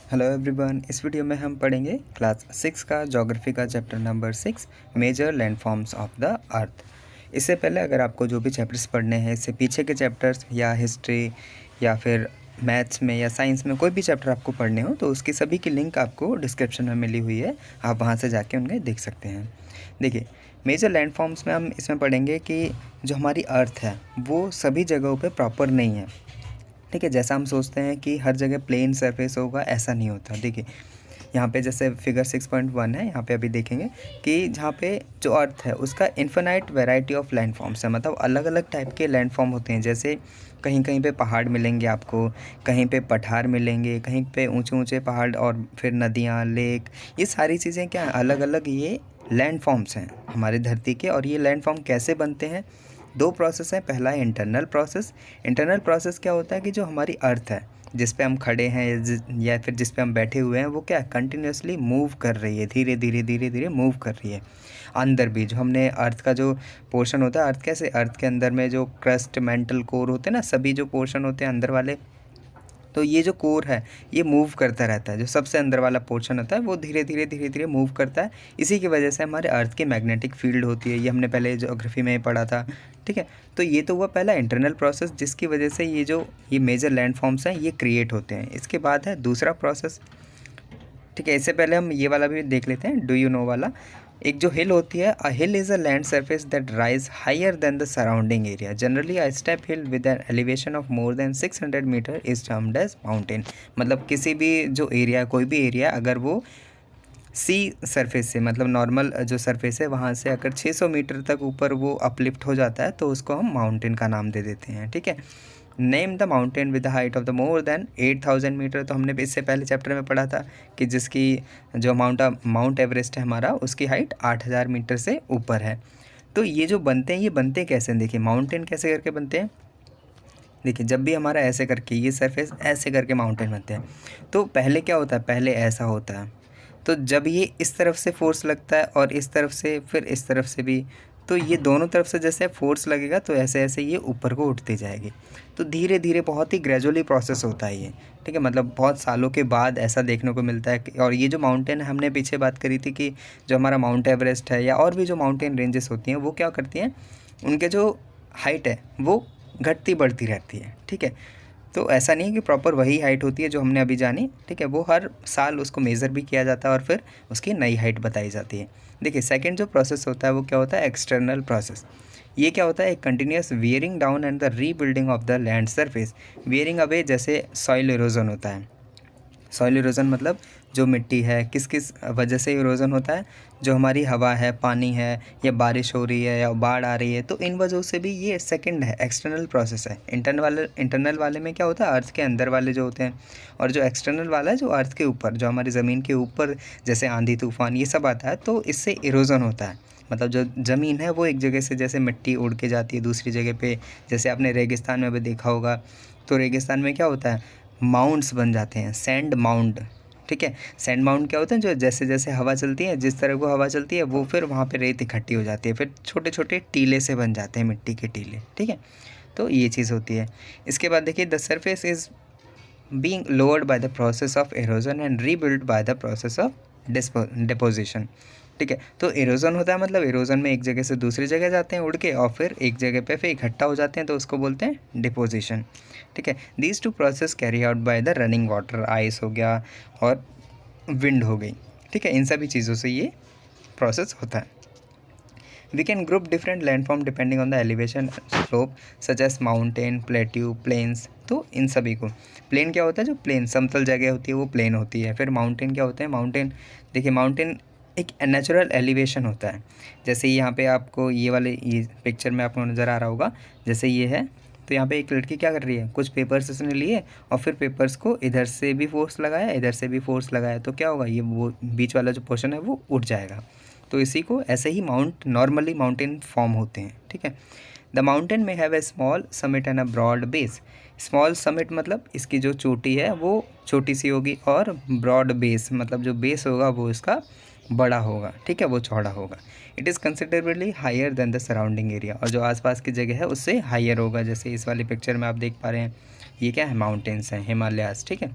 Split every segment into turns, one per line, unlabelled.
Hello everyone. इस video में हम पढ़ेंगे क्लास 6 का ज्योग्राफी का chapter number 6 major landforms of the earth. इससे पहले अगर आपको जो भी चैप्टर्स पढ़ने हैं, इससे पीछे के चैप्टर्स या हिस्ट्री या फिर मैथ्स में या साइंस में कोई भी चैप्टर आपको पढ़ने हो तो उसकी सभी की लिंक आपको डिस्क्रिप्शन में मिली हुई है, आप वहाँ से जाके उन्हें देख सकते हैं। देखिए, मेजर लैंडफॉर्म्स में हम इसमें पढ़ेंगे कि जो हमारी अर्थ है वो सभी जगहों पर प्रॉपर नहीं है। ठीक है, जैसा हम सोचते हैं कि हर जगह प्लेन सरफेस होगा, ऐसा नहीं होता। देखिए यहाँ पे जैसे फिगर 6.1 है, यहाँ पे अभी देखेंगे कि जहाँ पे जो अर्थ है उसका इन्फिनाइट वैरायटी ऑफ लैंडफॉर्म्स है, मतलब अलग अलग टाइप के लैंडफॉर्म होते हैं। जैसे कहीं कहीं पे पहाड़ मिलेंगे आपको, कहीं पे पठार मिलेंगे, कहीं पे ऊंचे ऊंचे पहाड़ और फिर नदियाँ, लेक, ये सारी चीज़ें क्या अलग अलग ये लैंडफॉर्म्स हैं हमारी धरती के। और ये लैंडफॉर्म कैसे बनते हैं? दो प्रोसेस है। पहला है इंटरनल प्रोसेस। इंटरनल प्रोसेस क्या होता है कि जो हमारी अर्थ है जिस पे हम खड़े हैं या फिर जिस पे हम बैठे हुए हैं वो क्या कंटिन्यूसली मूव कर रही है, धीरे धीरे धीरे धीरे मूव कर रही है। अंदर भी जो हमने अर्थ का जो पोर्शन होता है, अर्थ कैसे, अर्थ के अंदर में जो क्रस्ट, मेंटल कोर होते हैं ना, सभी जो पोर्शन होते हैं अंदर वाले, तो ये जो कोर है ये मूव करता रहता है। जो सबसे अंदर वाला पोर्शन होता है वो धीरे धीरे धीरे धीरे मूव करता है। इसी की वजह से हमारे अर्थ की मैग्नेटिक फील्ड होती है, ये हमने पहले ज्योग्राफी में पढ़ा था। ठीक है, तो ये तो हुआ पहला इंटरनल प्रोसेस जिसकी वजह से ये मेजर लैंडफॉर्म्स हैं ये क्रिएट होते हैं। इसके बाद है दूसरा प्रोसेस। ठीक है, इससे पहले हम ये वाला भी देख लेते हैं, डू यू नो वाला। एक जो हिल होती है, a hill is a land surface that rise higher than the surrounding area. Generally a steep hill with an elevation of more than 600 metre is termed as mountain. मतलब किसी भी जो area, कोई भी एरिया अगर वो सी सरफेस से, मतलब नॉर्मल जो सरफेस है वहाँ से अगर 600 मीटर तक ऊपर वो अपलिफ्ट हो जाता है तो उसको हम माउंटेन का नाम दे देते हैं। ठीक है, name the mountain with the height of the more than 8000 metre. तो हमने इससे पहले चैप्टर में पढ़ा था कि जिसकी जो माउंट एवरेस्ट है हमारा, उसकी हाइट 8000 मीटर से ऊपर है। तो ये जो बनते हैं, ये बनते कैसे हैं? देखिए माउंटेन कैसे करके बनते हैं। देखिए जब भी हमारा ऐसे करके ये सरफेस ऐसे करके माउंटेन बनते हैं तो पहले क्या होता है, पहले ऐसा होता है। तो जब ये इस तरफ से फोर्स लगता है और इस तरफ से, फिर इस तरफ से भी, तो ये दोनों तरफ से जैसे फोर्स लगेगा तो ऐसे ऐसे ये ऊपर को उठती जाएगी। तो धीरे धीरे बहुत ही ग्रेजुअली प्रोसेस होता है ये। ठीक है, मतलब बहुत सालों के बाद ऐसा देखने को मिलता है और ये जो माउंटेन है, हमने पीछे बात करी थी कि जो हमारा माउंट एवरेस्ट है या और भी जो माउंटेन रेंजेस होती हैं वो क्या करती हैं, उनके जो हाइट है वो घटती बढ़ती रहती है। ठीक है, तो ऐसा नहीं है कि प्रॉपर वही हाइट होती है जो हमने अभी जानी। ठीक है, वो हर साल उसको मेज़र भी किया जाता है और फिर उसकी नई हाइट बताई जाती है। देखिए सेकंड जो प्रोसेस होता है वो क्या होता है, एक्सटर्नल प्रोसेस। ये क्या होता है, एक continuous wearing down and the rebuilding of the land surface. Wearing away जैसे सॉइल इरोजन होता है। सॉइल इरोजन मतलब जो मिट्टी है किस किस वजह से इरोजन होता है, जो हमारी हवा है, पानी है, या बारिश हो रही है या बाढ़ आ रही है, तो इन वजहों से भी ये सेकंड है, एक्सटर्नल प्रोसेस है। इंटरनल वाले में क्या होता है, अर्थ के अंदर वाले जो होते हैं, और जो एक्सटर्नल वाला है जो अर्थ के ऊपर, जो हमारी ज़मीन के ऊपर जैसे आंधी तूफान ये सब आता है, तो इससे इरोजन होता है। मतलब जो ज़मीन है वो एक जगह से जैसे मिट्टी उड़ के जाती है दूसरी जगह पे। जैसे आपने रेगिस्तान में भी देखा होगा, तो रेगिस्तान में क्या होता है, माउंट्स बन जाते हैं, सैंड माउंट। ठीक है, सैंड माउंट क्या होते हैं, जो जैसे जैसे हवा चलती है, जिस तरह को हवा चलती है वो फिर वहाँ पे रेत इकट्ठी हो जाती है, फिर छोटे छोटे टीले से बन जाते हैं, मिट्टी के टीले। ठीक है, तो ये चीज़ होती है। इसके बाद देखिए, the surface is being lowered by the process of erosion and rebuild by the process of deposition. ठीक है, तो एरोजन होता है, मतलब एरोजन में एक जगह से दूसरी जगह जाते हैं उड़ के और फिर एक जगह पे फिर इकट्ठा हो जाते हैं, तो उसको बोलते हैं डिपोजिशन। ठीक है, these two process carry out by the running water, ice हो गया और विंड हो गई। ठीक है, इन सभी चीज़ों से ये प्रोसेस होता है। We can group different landform depending on the elevation slope such as mountain, plateau, plains। तो इन सभी को, प्लेन क्या होता है, जो प्लेन समतल जगह होती है वो प्लेन होती है। फिर माउंटेन क्या होते हैं, माउंटेन, देखिए माउंटेन एक नेचुरल एलिवेशन होता है। जैसे यहाँ पे आपको ये पिक्चर में आपको नज़र आ रहा होगा, जैसे ये है, तो यहाँ पे एक लड़की क्या कर रही है, कुछ पेपर्स इसने लिए और फिर पेपर्स को इधर से भी फोर्स लगाया, इधर से भी फोर्स लगाया, तो क्या होगा, ये वो बीच वाला जो पोर्शन है वो उठ जाएगा। तो इसी को ऐसे ही नॉर्मली माउंटेन फॉर्म होते हैं। ठीक है, the mountain may have a small summit and a broad base. Small summit मतलब इसकी जो चोटी है वो छोटी सी होगी, और ब्रॉड बेस मतलब जो बेस होगा वो इसका बड़ा होगा। ठीक है, वो चौड़ा होगा। It is considerably higher than the surrounding area, और जो आसपास की जगह है उससे हायर होगा। जैसे इस वाली पिक्चर में आप देख पा रहे हैं, ये क्या है, माउंटेन्स हैं, हिमालयाज़। ठीक है,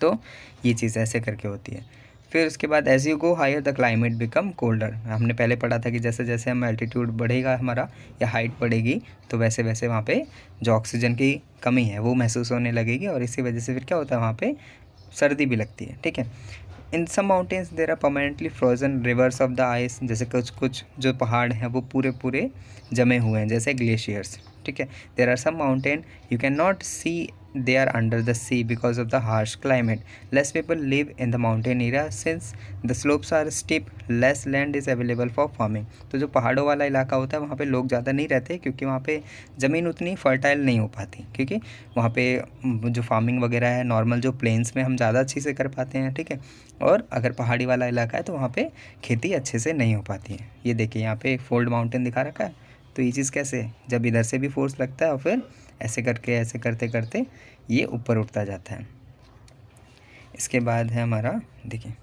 तो ये चीज़ ऐसे करके होती है। फिर उसके बाद as you go higher the climate become colder. हमने पहले पढ़ा था कि जैसे जैसे हम एल्टीट्यूड बढ़ेगा हमारा या हाइट बढ़ेगी तो वैसे वैसे वहाँ पे जो ऑक्सीजन की कमी है वो महसूस होने लगेगी और इसी वजह से फिर क्या होता है वहाँ पे सर्दी भी लगती है। ठीक है। In some mountains there are permanently frozen rivers of the ice. जैसे कुछ कुछ जो पहाड़ हैं वो पूरे पूरे जमे हुए हैं जैसे ग्लेशियर्स। ठीक है। There are some mountain you can not see, they are under the sea because of the harsh climate. Less people live in the mountain area since the slopes are steep, less land is available for farming. तो जो पहाड़ों वाला इलाका होता है वहाँ पे लोग ज़्यादा नहीं रहते क्योंकि वहाँ पे ज़मीन उतनी फर्टाइल नहीं हो पाती, क्योंकि वहाँ पे जो फार्मिंग वगैरह है नॉर्मल जो प्लेन्स में हम ज़्यादा अच्छे से कर पाते हैं। ठीक है। और अगर पहाड़ी वाला इलाका है तो वहाँ पे खेती अच्छे से नहीं हो पाती है। ये देखिए यहाँ पे एक फोल्ड माउंटेन दिखा रखा है। तो ये चीज़ कैसे है, जब इधर से भी फोर्स लगता है और फिर ऐसे करके ऐसे करते करते ये ऊपर उठता जाता है। इसके बाद है हमारा देखिए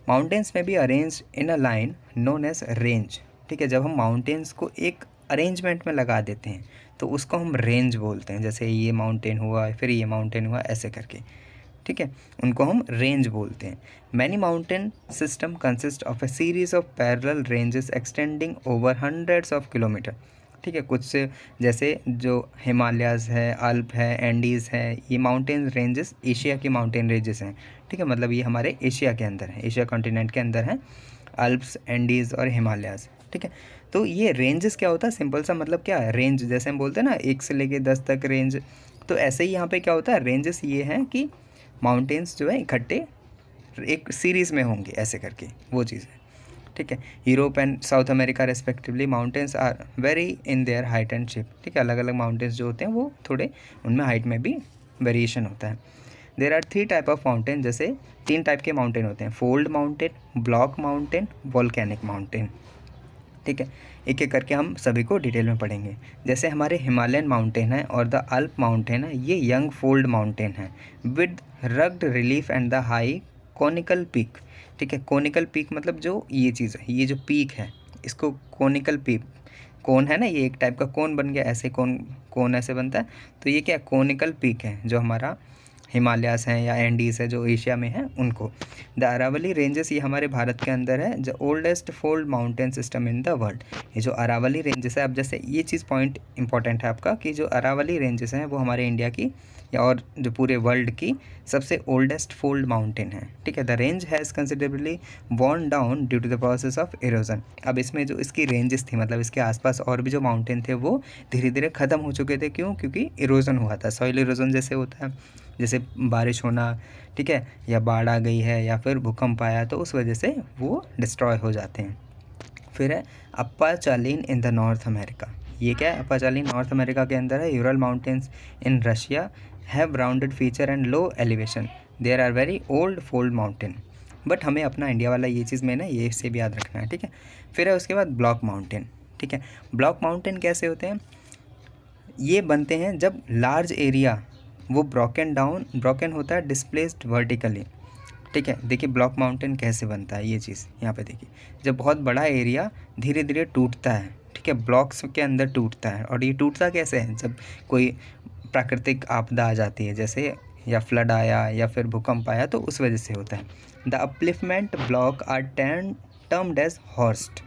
माउंटेन्स में भी arrange in a line known as range. ठीक है। जब हम माउंटेन्स को एक अरेंजमेंट में लगा देते हैं तो उसको हम रेंज बोलते हैं। जैसे ये माउंटेन हुआ फिर ये माउंटेन हुआ ऐसे करके। ठीक है। उनको हम रेंज बोलते हैं। Many mountain system consist of a series of parallel ranges extending over hundreds of kilometre. ठीक है। कुछ से जैसे जो हिमालयाज़ है, अल्प है, एंडीज़ है, ये माउंटेन रेंजेस एशिया की माउंटेन रेंजेस हैं। ठीक है। मतलब ये हमारे एशिया के अंदर है, एशिया कॉन्टिनेंट के अंदर है अल्प्स, एंडीज़ और हिमालयाज़। ठीक है। तो ये रेंजेस क्या होता है, सिंपल सा मतलब क्या है, रेंज जैसे हम बोलते हैं ना 1 से लेके 10 तक रेंज, तो ऐसे ही यहाँ पे क्या होता है, रेंजेस ये हैं कि माउंटेन्स जो है इकट्ठे एक सीरीज़ में होंगे ऐसे करके, वो चीज़ है। ठीक है। Europe and South America respectively mountains are very in their height and shape. ठीक है। अलग अलग माउंटेन्स जो होते हैं वो थोड़े उनमें हाइट में भी वेरिएशन होता है। There are 3 type of mountain. जैसे 3 टाइप के माउंटेन होते हैं, fold mountain, block mountain, volcanic mountain. ठीक है। एक एक करके हम सभी को डिटेल में पढ़ेंगे। जैसे हमारे हिमालयन माउंटेन है और द अल्प माउंटेन है, ये यंग फोल्ड माउंटेन है with rugged relief and the high conical peak. ठीक है। कोनिकल पीक मतलब जो ये चीज़ है, ये जो पीक है इसको कोनिकल पीक, कोन है ना, ये एक टाइप का कोन बन गया, ऐसे कोन कोन ऐसे बनता है, तो ये क्या कोनिकल पीक है जो हमारा हिमालयास हैं या एंडीज़ है जो एशिया में है उनको। द अरावली रेंजेस ये हमारे भारत के अंदर है, जो oldest fold mountain system in the world. ये जो अरावली रेंजेस है, अब जैसे ये चीज़ पॉइंट इंपॉर्टेंट है आपका कि जो अरावली रेंजेस हैं वो हमारे इंडिया की या और जो पूरे वर्ल्ड की सबसे ओल्डेस्ट फोल्ड माउंटेन है। ठीक है। The range has considerably worn down due to the process of erosion. अब इसमें जो इसकी रेंजेस थी, मतलब इसके आसपास और भी जो माउंटेन थे वो धीरे धीरे ख़त्म हो चुके थे। क्यों? क्योंकि इरोजन हुआ था, सॉइल इरोजन जैसे होता है, जैसे बारिश होना, ठीक है, या बाढ़ आ गई है या फिर भूकंप आया, तो उस वजह से वो डिस्ट्रॉय हो जाते हैं। फिर है Appalachian in the North America. ये क्या है? अप्पाचालिन नॉर्थ अमेरिका के अंदर है। Ural mountains in Russia have rounded feature and low elevation, there are very old fold mountain. But हमें अपना इंडिया वाला ये चीज़ में ना ये से भी याद रखना है। ठीक है। फिर है उसके बाद ब्लॉक माउंटेन। ठीक है। ब्लॉक माउंटेन कैसे होते हैं? ये बनते हैं जब लार्ज एरिया वो ब्रोकन होता है, डिस्प्लेस्ड वर्टिकली। ठीक है। देखिए ब्लॉक माउंटेन कैसे बनता है, ये चीज़ यहाँ पे देखिए, जब बहुत बड़ा एरिया धीरे धीरे टूटता है। ठीक है। ब्लॉक्स के अंदर टूटता है। और ये टूटता कैसे है? जब कोई प्राकृतिक आपदा आ जाती है, जैसे या फ्लड आया या फिर भूकंप आया, तो उस वजह से होता है। The upliftment block are termed as horst.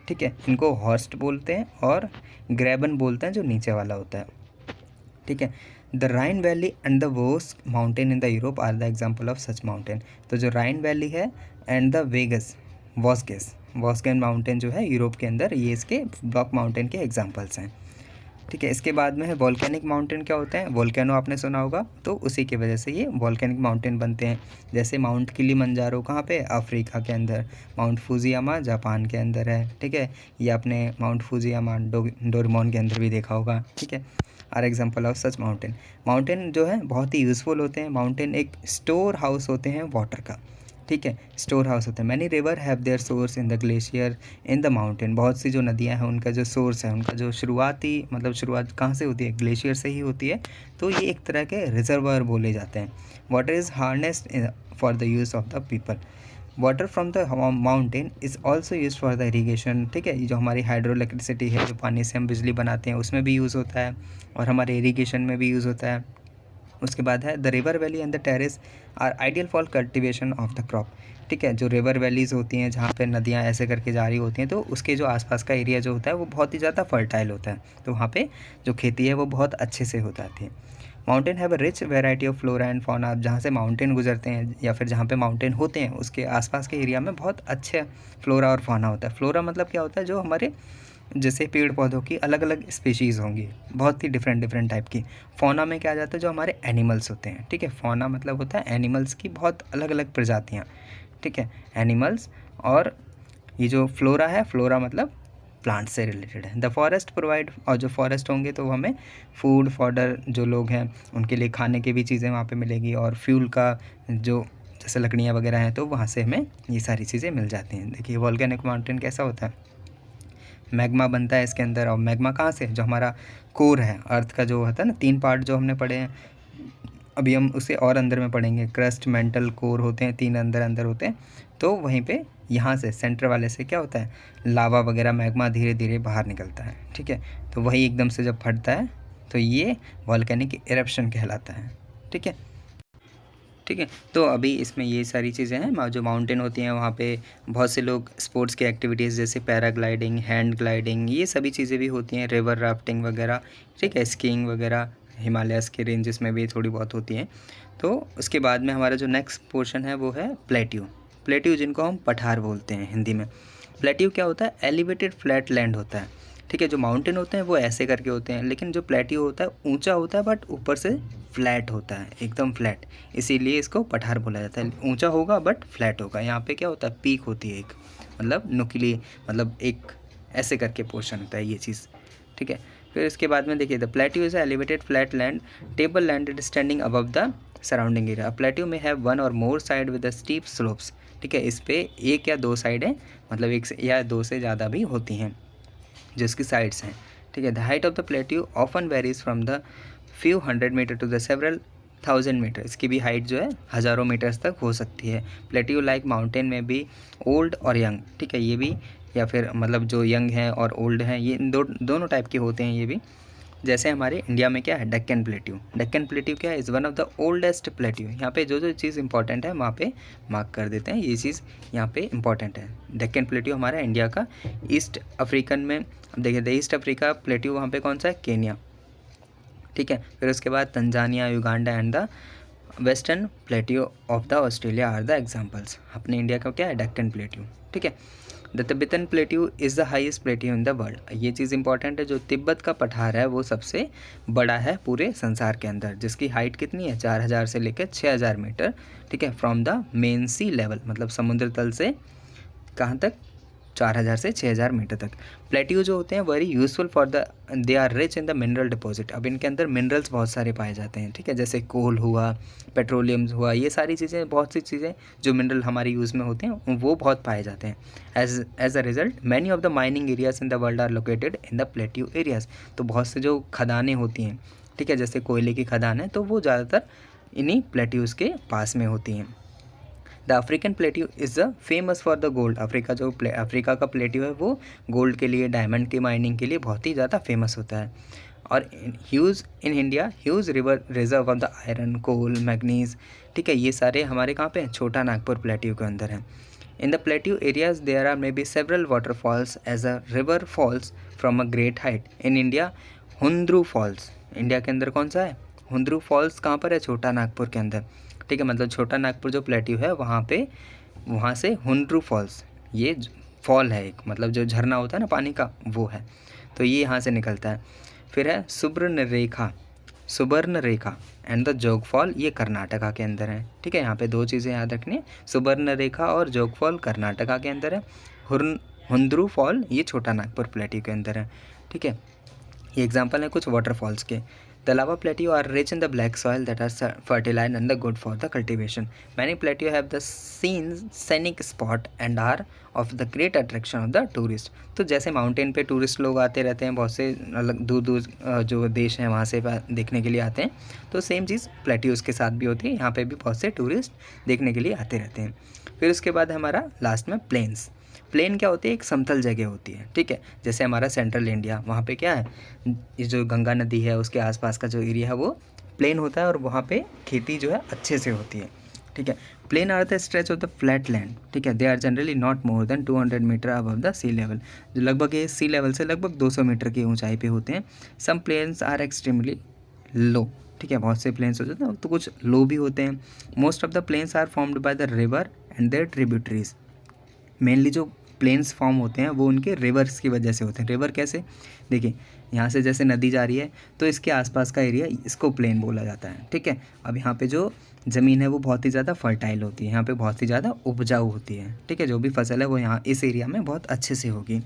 ठीक है। इनको हॉर्स्ट बोलते हैं और ग्रेबन बोलते हैं जो नीचे वाला होता है। ठीक है। The Rhine valley and the Vosges mountain in the Europe are the example of such mountain. तो जो राइन वैली है एंड द वॉस्गेन माउंटेन जो है यूरोप के अंदर, ये इसके ब्लॉक माउंटेन के एग्जाम्पल्स हैं। ठीक है। इसके बाद में है वॉल्केनिक माउंटेन। क्या होते हैं? वॉल्केनो आपने सुना होगा, तो उसी की वजह से ये वॉल्केनिक माउंटेन बनते हैं। जैसे माउंट किलिमंजारो कहाँ पे? अफ्रीका के अंदर। माउंट फुजियामा जापान के अंदर है। ठीक है। ये आपने माउंट फुजियामा डोरेमोन के अंदर भी देखा होगा। ठीक है। Are example of such mountain जो है बहुत ही यूज़फुल होते हैं। माउंटेन एक स्टोर हाउस होते हैं वाटर का। ठीक है। स्टोर हाउस होते हैं। Many river have their source in the glacier in the mountain. बहुत सी जो नदियां हैं उनका जो सोर्स है, उनका जो शुरुआत कहाँ से होती है? ग्लेशियर से ही होती है। तो ये एक तरह के रिजर्वायर बोले जाते हैं। Water is harnessed for the use of the people. Water from the mountain is also use for the irrigation. ठीक है। जो हमारी हाइड्रो इलेक्ट्रिसिटी है, जो पानी से हम बिजली बनाते हैं, उसमें भी यूज़ होता है और हमारे इरीगेशन में भी यूज़ होता है। उसके बाद है the river valley and the terrace are ideal for cultivation of the crop. ठीक है, जो रिवर वैलीज़ होती हैं जहाँ पे नदियाँ ऐसे करके जा रही होती हैं, तो उसके जो आसपास का एरिया जो होता है वो बहुत ही ज़्यादा फर्टाइल होता है, तो वहाँ पे जो खेती है वो बहुत अच्छे से हो जाती है। Mountain have a rich variety of flora and fauna. आप जहाँ से माउंटेन गुजरते हैं या फिर जहाँ पे माउंटेन होते हैं उसके आसपास के एरिया में बहुत अच्छे फ्लोरा और फौना होता है। फ्लोरा मतलब क्या होता है, जो हमारे जैसे पेड़ पौधों की अलग अलग स्पीशीज़ होंगी, बहुत ही डिफरेंट डिफरेंट टाइप की। फौना में क्या आ जाता है, जो हमारे एनिमल्स होते हैं। ठीक है, फौना मतलब होता है एनिमल्स की बहुत अलग अलग प्रजातियाँ। ठीक है, एनिमल्स। और ये जो फ्लोरा है, फ्लोरा मतलब प्लांट से रिलेटेड है। द फॉरेस्ट प्रोवाइड, और जो फॉरेस्ट होंगे तो हमें फूड फॉडर, जो लोग हैं उनके लिए खाने की भी चीज़ें वहाँ पे मिलेगी, और फ्यूल का जो जैसे लकड़ियाँ वगैरह हैं तो वहाँ से हमें ये सारी चीज़ें मिल जाती हैं। देखिए वॉल्केनिक माउंटेन कैसा होता है, मैग्मा बनता है इसके अंदर। और मैग्मा कहाँ से, जो हमारा कोर है अर्थ का जो होता है ना, 3 पार्ट जो हमने पढ़े हैं, अभी हम उसे और अंदर में पढ़ेंगे। क्रस्ट, मेंटल, कोर होते हैं 3 अंदर अंदर होते हैं। तो वहीं पे यहाँ से सेंटर वाले से क्या होता है, लावा वगैरह मैग्मा धीरे धीरे बाहर निकलता है। ठीक है, तो वही एकदम से जब फटता है तो ये वॉल्केनिक इरप्शन कहलाता है। ठीक है, ठीक है। तो अभी इसमें ये सारी चीज़ें हैं, जो माउंटेन होती हैं वहाँ पे बहुत से लोग स्पोर्ट्स की एक्टिविटीज़ जैसे पैराग्लाइडिंग, हैंड ग्लाइडिंग, ये सभी चीज़ें भी होती हैं, रिवर राफ्टिंग वगैरह। ठीक है, स्कीइंग वगैरह हिमालयस के रेंजेस में भी थोड़ी बहुत होती हैं। तो उसके बाद में हमारा जो नेक्स्ट पोर्शन है वो है प्लेट्यू। प्लेट्यू जिनको हम पठार बोलते हैं हिंदी में। प्लेट्यू क्या होता है, एलिवेटेड फ्लैट लैंड होता है। ठीक है, जो माउंटेन होते हैं वो ऐसे करके होते हैं, लेकिन जो प्लेट्यू होता है ऊंचा होता है बट ऊपर से फ्लैट होता है, एकदम फ्लैट, इसीलिए इसको पठार बोला जाता है। ऊंचा होगा बट फ्लैट होगा। यहाँ पे क्या होता है, पीक होती है एक, मतलब नुकीली, मतलब एक ऐसे करके पोर्शन होता है ये चीज़। ठीक है, फिर इसके बाद में देखिए the plateau is elevated flat land table land standing above the surrounding area. Plateau में हैव 1 और more side with the steep slopes. ठीक है, इस पे 1 या 2 साइडें, मतलब 1 से या 2 से ज़्यादा भी होती हैं जो इसकी साइड्स हैं। ठीक है, the height of the plateau often varies from the few 100 metre to the several 1000 metre. इसकी भी हाइट जो है हज़ारों मीटर्स तक हो सकती है। प्लेट्यू लाइक माउंटेन में भी ओल्ड और यंग। ठीक है, ये भी, या फिर मतलब जो यंग हैं और ओल्ड हैं, ये दोनों टाइप के होते हैं ये भी। जैसे हमारे इंडिया में क्या है, डेक्कन प्लेट्यू। डेक्कन प्लेट्यू क्या है, is one of the oldest plateau. यहाँ पे जो जो चीज़ इंपॉर्टेंट है वहाँ पे मार्क कर देते हैं, ये चीज़ यहाँ पे इंपॉर्टेंट है। डेक्कन प्लेट्यू हमारा इंडिया का। ईस्ट अफ्रीकन में, अब देखिए द ईस्ट अफ्रीका प्लेट्यू वहाँ पे कौन सा है, केन्या। ठीक है, फिर उसके बाद Tanzania, Uganda and the western plateau of the Australia are the examples. अपने इंडिया का क्या है, डेक्कन प्लेट्यू। ठीक है, the Tibetan plateau is the highest plateau in the world. ये चीज़ इंपॉर्टेंट है, जो तिब्बत का पठार है वो सबसे बड़ा है पूरे संसार के अंदर, जिसकी हाइट कितनी है, 4000 से लेकर 6000 मीटर। ठीक है, from the mean sea level, मतलब समुद्र तल से कहाँ तक, 4000 से 6000 मीटर तक। प्लेट्यू जो होते हैं very useful for the, they are rich in the mineral deposit. अब इनके अंदर मिनरल्स बहुत सारे पाए जाते हैं। ठीक है, जैसे कोल हुआ, पेट्रोलियम्स हुआ, ये सारी चीज़ें, बहुत सी चीज़ें जो मिनरल हमारे यूज़ में होते हैं वो बहुत पाए जाते हैं। As a result many of the mining areas in the world are located in the plateau areas. तो बहुत से जो खदानें होती हैं, ठीक है, जैसे कोयले की खदान है, तो वो ज़्यादातर इन्हीं प्लेट्यूज़ के पास में होती हैं। The African plateau is the famous for the gold. Africa का प्लेट्यू है वो गोल्ड के लिए, डायमंड की माइनिंग के लिए बहुत ही ज़्यादा फेमस होता है। और huge in India huge river reserve of the iron, coal, manganese. ठीक है, ये सारे हमारे कहाँ पे हैं, छोटा नागपुर प्लेट्यू के अंदर हैं। In the plateau areas there are may be several waterfalls as a river falls from a great height. In India Hundru falls, India के अंदर कौन सा है, हुंद्रू फॉल्स कहाँ पर है, छोटा नागपुर के अंदर। ठीक है, मतलब छोटा नागपुर जो प्लेट्यू है वहाँ पे, वहाँ से हुंड्रू फॉल्स, ये फॉल है एक, मतलब जो झरना होता है ना पानी का, वो है, तो ये यहाँ से निकलता है। फिर है सुबर्ण रेखा एंड द जोग फॉल, ये कर्नाटका के अंदर है। ठीक है, यहाँ पे 2 चीज़ें याद रखनी है, सुबर्ण रेखा और जोग फॉल कर्नाटका के अंदर है। हुंद्रू फॉल ये छोटा नागपुर प्लेट्यू के अंदर है। ठीक है, ये एग्जाम्पल है कुछ वाटरफॉल्स के। The lava plateau are rich in the black soil that are fertile and good for the cultivation. Many plateaux have the scenic spot and are of the great attraction of the tourist. तो जैसे mountain पे tourist लोग आते रहते हैं, बहुत से अलग दूर दूर जो देश हैं वहाँ से देखने के लिए आते हैं, तो सेम चीज़ प्लेट्यूज़ के साथ भी होती है। यहाँ पे भी बहुत से टूरिस्ट देखने के लिए आते रहते हैं। फिर उसके बाद हमारा लास्ट में प्लेन्स। प्लेन क्या होती है, एक समतल जगह होती है। ठीक है, जैसे हमारा सेंट्रल इंडिया, वहाँ पे क्या है, ये जो गंगा नदी है उसके आसपास का जो एरिया है वो प्लेन होता है और वहाँ पे खेती जो है अच्छे से होती है, ठीक है। Plain are the stretch of the flat land, ठीक है। They are generally not more than 200 metre above the sea level, जो लगभग ये सी लेवल से लगभग 200 मीटर की ऊंचाई पे होते हैं। सम प्लेन्स आर एक्सट्रीमली लो, ठीक है, बहुत से प्लेन्स हो जाते हैं तो कुछ लो भी होते हैं। Most of the plains are formed by the river and their tributaries, mainly जो प्लेन्स फॉर्म होते हैं वो उनके रिवर्स की वजह से होते हैं। रिवर कैसे, देखिए यहाँ से जैसे नदी जा रही है तो इसके आसपास का एरिया इसको प्लेन बोला जाता है, ठीक है। अब यहाँ पे जो ज़मीन है वो बहुत ही ज़्यादा फर्टाइल होती है, यहाँ पे बहुत ही ज़्यादा उपजाऊ होती है, ठीक है। जो भी फसल है वो यहाँ इस एरिया में बहुत अच्छे से होगी,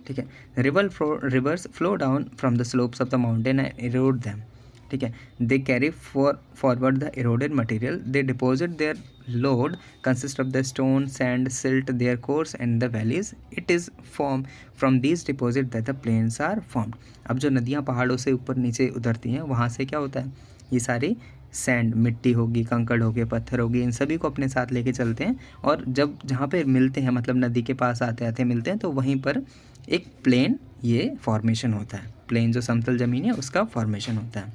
ठीक है। Rivers flow down from the slopes of the mountain and erode them, ठीक है। They carry forward the eroded material, they deposit their load consist of the stone sand silt their course and the valleys, it is form from these deposit that the plains are formed. अब जो नदियाँ पहाड़ों से ऊपर नीचे उतरती हैं वहाँ से क्या होता है, ये सारी सैंड, मिट्टी होगी, कंकड़ हो गए, पत्थर होगी, इन सभी को अपने साथ लेके चलते हैं और जब जहाँ पे मिलते हैं, मतलब नदी के पास आते आते मिलते हैं, तो वहीं पर एक प्लेन ये फॉर्मेशन होता है। प्लेन जो समतल ज़मीन है उसका फॉर्मेशन होता है,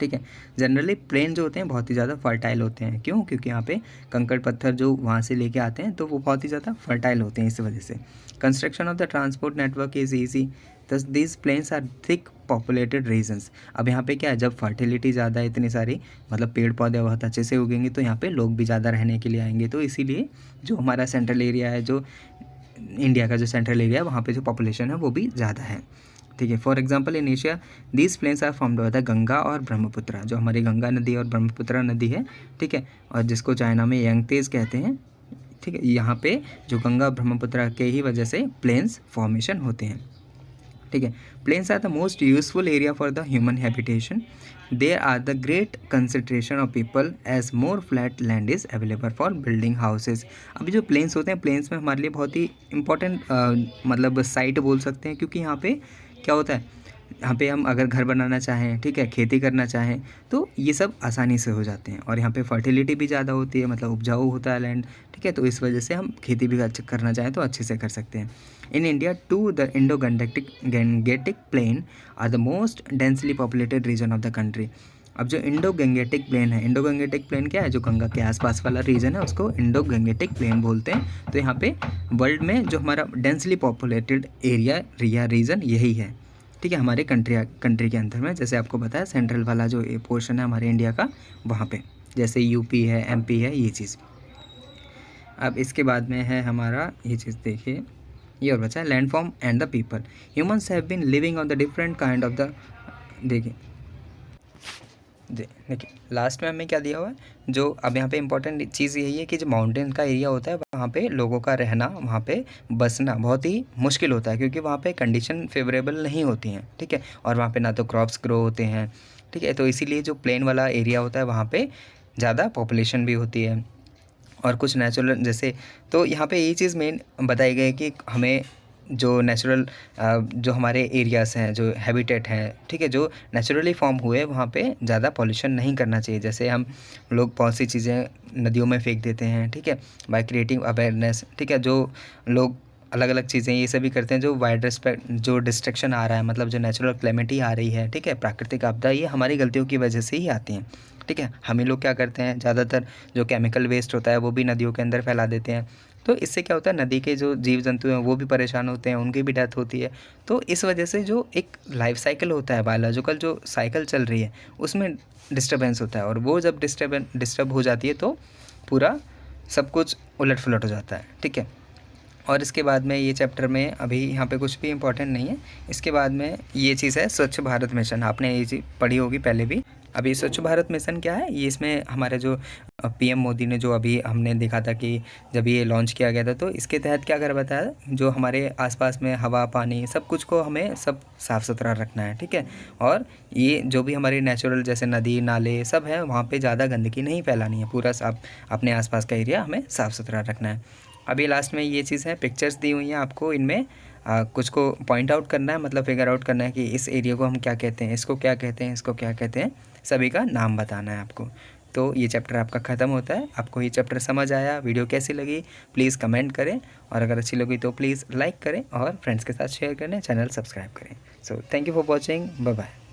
ठीक है। जनरली प्लेन जो होते हैं बहुत ही ज़्यादा फर्टाइल होते हैं, क्यों, क्योंकि यहाँ पे कंकड़ पत्थर जो वहाँ से लेके आते हैं तो वो बहुत ही ज़्यादा फर्टाइल होते हैं, इस वजह से। Construction of the transport network is easy, thus these plains are thick populated regions. अब यहाँ पे क्या है, जब फर्टिलिटी ज़्यादा है, इतनी सारी मतलब पेड़ पौधे बहुत अच्छे से उगेंगे तो यहाँ पे लोग भी ज़्यादा रहने के लिए आएंगे, तो इसीलिए जो हमारा सेंट्रल एरिया है, जो इंडिया का जो सेंट्रल एरिया है, वहाँ पे जो पॉपुलेशन है वो भी ज़्यादा है, ठीक है। For example in Asia these plains are formed by the Ganga और ब्रह्मपुत्र, जो हमारी गंगा नदी और ब्रह्मपुत्र नदी है, ठीक है, और जिसको चाइना में यांगतेज कहते हैं, ठीक है। यहाँ पे जो गंगा ब्रह्मपुत्र के ही वजह से प्लेन्स फॉर्मेशन होते हैं, ठीक है। Plains are the most useful area for the human habitation, there are the great concentration of people as more flat land is available for building houses. अभी जो प्लेन्स होते हैं, प्लेन्स में हमारे लिए बहुत ही इंपॉर्टेंट मतलब साइट बोल सकते हैं, क्योंकि यहाँ पे क्या होता है, यहाँ पे हम अगर घर बनाना चाहें, ठीक है, खेती करना चाहें तो ये सब आसानी से हो जाते हैं, और यहाँ पे फर्टिलिटी भी ज़्यादा होती है, मतलब उपजाऊ होता है लैंड, ठीक है। तो इस वजह से हम खेती भी करना चाहें तो अच्छे से कर सकते हैं। In India too the Indo Gangetic plain are the most densely populated region of the country. अब जो इंडो गंगेटिक प्लेन है, इंडो गंगेटिक प्लेन क्या है, जो गंगा के आसपास वाला रीजन है उसको इंडो गंगेटिक प्लेन बोलते हैं। तो यहाँ पे वर्ल्ड में जो हमारा डेंसली पॉपुलेटेड एरिया रीजन यही है, ठीक है, हमारे कंट्री के अंदर में। जैसे आपको बताया सेंट्रल वाला जो पोर्शन है हमारे इंडिया का, वहाँ पे जैसे यूपी है, एमपी है, ये चीज़। अब इसके बाद में है हमारा ये चीज़, देखिए ये और बचा है landform and the people. Humans have been living on the different kind of the, देखिए लास्ट में हमें क्या दिया हुआ है, जो अब यहाँ पे इंपॉर्टेंट चीज़ यही है कि जो माउंटेन का एरिया होता है वहाँ पे लोगों का रहना, वहाँ पे बसना बहुत ही मुश्किल होता है, क्योंकि वहाँ पे कंडीशन फेवरेबल नहीं होती हैं, ठीक है, और वहाँ पे ना तो क्रॉप्स ग्रो होते हैं, ठीक है। तो इसीलिए जो प्लेन वाला एरिया होता है वहाँ पे ज़्यादा पॉपुलेशन भी होती है, और कुछ नेचुरल जैसे, तो यहाँ पे ये चीज़ मेन बताई गई है कि हमें जो नेचुरल जो हमारे एरियाज़ हैं, जो हैबिटेट हैं, ठीक है, जो नेचुरली फॉर्म हुए वहाँ पे ज़्यादा पॉल्यूशन नहीं करना चाहिए। जैसे हम लोग बहुत सी चीज़ें नदियों में फेंक देते हैं, ठीक है, बाय क्रिएटिंग अवेयरनेस, ठीक है, जो लोग अलग अलग चीज़ें ये सभी करते हैं, जो वाइड रिस्पेक्ट जो डिस्ट्रक्शन आ रहा है, मतलब जो नेचुरल क्लेमिटी आ रही है, ठीक है, प्राकृतिक आपदा, ये हमारी गलतियों की वजह से ही आती हैं, ठीक है। हम ही लोग क्या करते हैं, ज़्यादातर जो केमिकल वेस्ट होता है वो भी नदियों के अंदर फैला देते हैं, तो इससे क्या होता है, नदी के जो जीव जंतु हैं वो भी परेशान होते हैं, उनकी भी डेथ होती है। तो इस वजह से जो एक लाइफ साइकिल होता है, बायोलॉजिकल जो साइकिल चल रही है, उसमें डिस्टर्बेंस होता है, और वो जब डिस्टर्ब हो जाती है तो पूरा सब कुछ उलट पुलट हो जाता है, ठीक है। और इसके बाद में ये चैप्टर में अभी यहाँ पे कुछ भी इम्पोर्टेंट नहीं है। इसके बाद में ये चीज़ है स्वच्छ भारत मिशन, आपने ये चीज़ पढ़ी होगी पहले भी। अभी स्वच्छ भारत मिशन क्या है, ये इसमें हमारे जो पीएम मोदी ने जो अभी हमने देखा था कि जब ये लॉन्च किया गया था, तो इसके तहत क्या कर बताया, जो हमारे आसपास में हवा पानी सब कुछ को हमें सब साफ़ सुथरा रखना है, ठीक है। और ये जो भी हमारी नेचुरल जैसे नदी नाले सब है, वहाँ पे ज़्यादा गंदगी नहीं फैलानी है, पूरा साफ अपने आसपास का एरिया हमें साफ़ सुथरा रखना है। अभी लास्ट में ये चीज़ है, पिक्चर्स दी हुई हैं आपको, इनमें कुछ को पॉइंट आउट करना है, मतलब फिगर आउट करना है कि इस एरिया को हम क्या कहते हैं, इसको क्या कहते हैं, इसको क्या कहते हैं, सभी का नाम बताना है आपको। तो ये चैप्टर आपका ख़त्म होता है। आपको ये चैप्टर समझ आया, वीडियो कैसी लगी प्लीज़ कमेंट करें, और अगर अच्छी लगी तो प्लीज़ लाइक करें और फ्रेंड्स के साथ शेयर करें, चैनल सब्सक्राइब करें। So thank you for watching, bye bye.